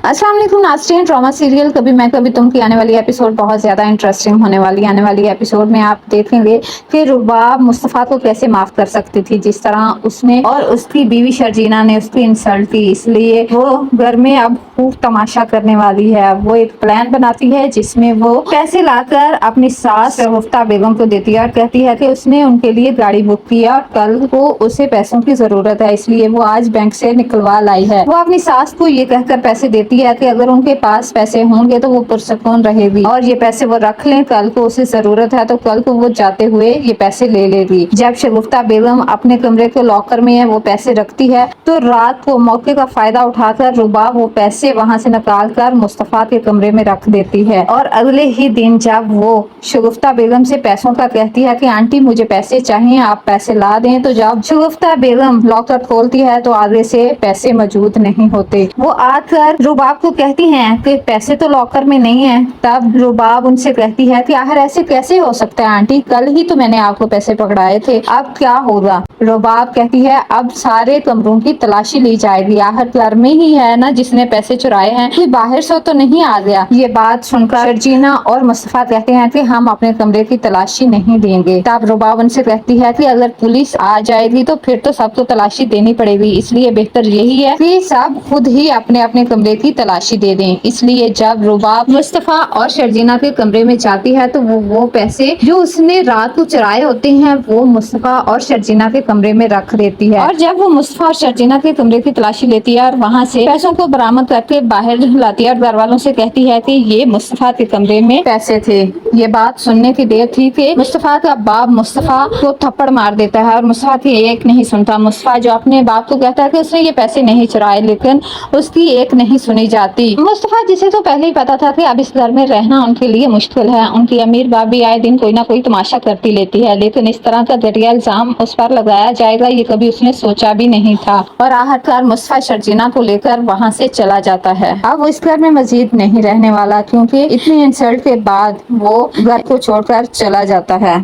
अस्सलाम वालेकुम नाज़रीन। ड्रामा सीरियल कभी मैं कभी तुम की आने वाली एपिसोड बहुत ज़्यादा इंटरेस्टिंग होने वाली। आने वाली एपिसोड में आप देखेंगे कि रुबाब मुस्तफ़ा को कैसे माफ़ कर सकती थी, जिस तरह उसने और उसकी बीवी शर्जीना ने उसकी इंसल्ट की, इसलिए वो घर में अब खूब तमाशा करने वाली है। वो एक प्लान बनाती है जिसमें वो पैसे लाकर अपनी सास शगुफ्ता बेगम को देती है और कहती है कि उसने उनके लिए गाड़ी बुक की और कल को उसे पैसों की जरूरत है, इसलिए वो आज बैंक से निकलवा लाई है। वो अपनी सास को ये कहकर पैसे देती है कि अगर उनके पास पैसे होंगे तो वो पुरसकून रहेगी और ये पैसे वो रख लें, कल को उसे जरूरत है तो कल को वो जाते हुए ये पैसे ले लेगी। जब शगुफ्ता बेगम अपने कमरे के लॉकर में है वो पैसे रखती है तो रात को मौके का फायदा उठाकर रुबाब वो पैसे वहाँ से निकाल कर मुस्तफा के कमरे में रख देती है। और अगले ही दिन जब वो शगुफ्ता बेगम से पैसों का कहती है कि आंटी मुझे पैसे चाहिए, आप पैसे ला दें, तो जब शगुफ्ता बेगम लॉकर खोलती है तो आगे से पैसे मौजूद नहीं होते। वो आकर रुबाब को कहती हैं कि पैसे तो लॉकर में नहीं है। तब रुबाब उनसे कहती है कि आखिर ऐसे कैसे हो सकता है आंटी, कल ही तो मैंने आपको पैसे पकड़ाए थे, अब क्या होगा। रुबाब कहती है अब सारे कमरों की तलाशी ली जाएगी, आखिर घर में ही है ना जिसने पैसे चुराए हैं, कि बाहर से तो नहीं आ गया। ये बात सुनकर शर्जीना और मुस्तफा कहते हैं कि हम अपने कमरे की तलाशी नहीं देंगे। तब रुबाब उनसे कहती है कि अगर पुलिस आ जाएगी तो फिर तो सबको तलाशी देनी पड़ेगी, इसलिए बेहतर यही है कि सब खुद ही अपने अपने कमरे की तलाशी दे दें। इसलिए जब रुबाब मुस्तफा और शर्जीना के कमरे में जाती है तो वो पैसे जो उसने रात को चुराए होते हैं वो मुस्तफा और शर्जीना के कमरे में रख देती है। और जब वो मुस्तफा और शर्जीना के कमरे की तलाशी लेती है और वहाँ से पैसों को बरामद करके बाहर लाती है और घर वालों से कहती है कि ये मुस्तफा के कमरे में पैसे थे। ये बात सुनने की देर थी कि मुस्तफा का बाप मुस्तफा को थप्पड़ मार देता है और मुस्तफा की एक नहीं सुनता। मुस्तफा जो अपने बाप को कहता है कि उसने ये पैसे नहीं चुराए, लेकिन उसकी एक नहीं सुनी जाती। मुस्तफा जिसे तो पहले ही पता था कि अब इस घर में रहना उनके लिए मुश्किल है, उनकी अमीर भाभी आए दिन कोई ना कोई तमाशा करती लेती है, लेकिन इस तरह का घटिया इल्जाम उस पर लगाया जाएगा ये कभी उसने सोचा भी नहीं था। और आखिरकार मुस्तफा शर्जीना को लेकर वहाँ से चला जाता है। अब वो इस घर में मजीद नहीं रहने वाला, क्योंकि इतनी इंसल्ट के बाद वो घर को छोड़कर चला जाता है।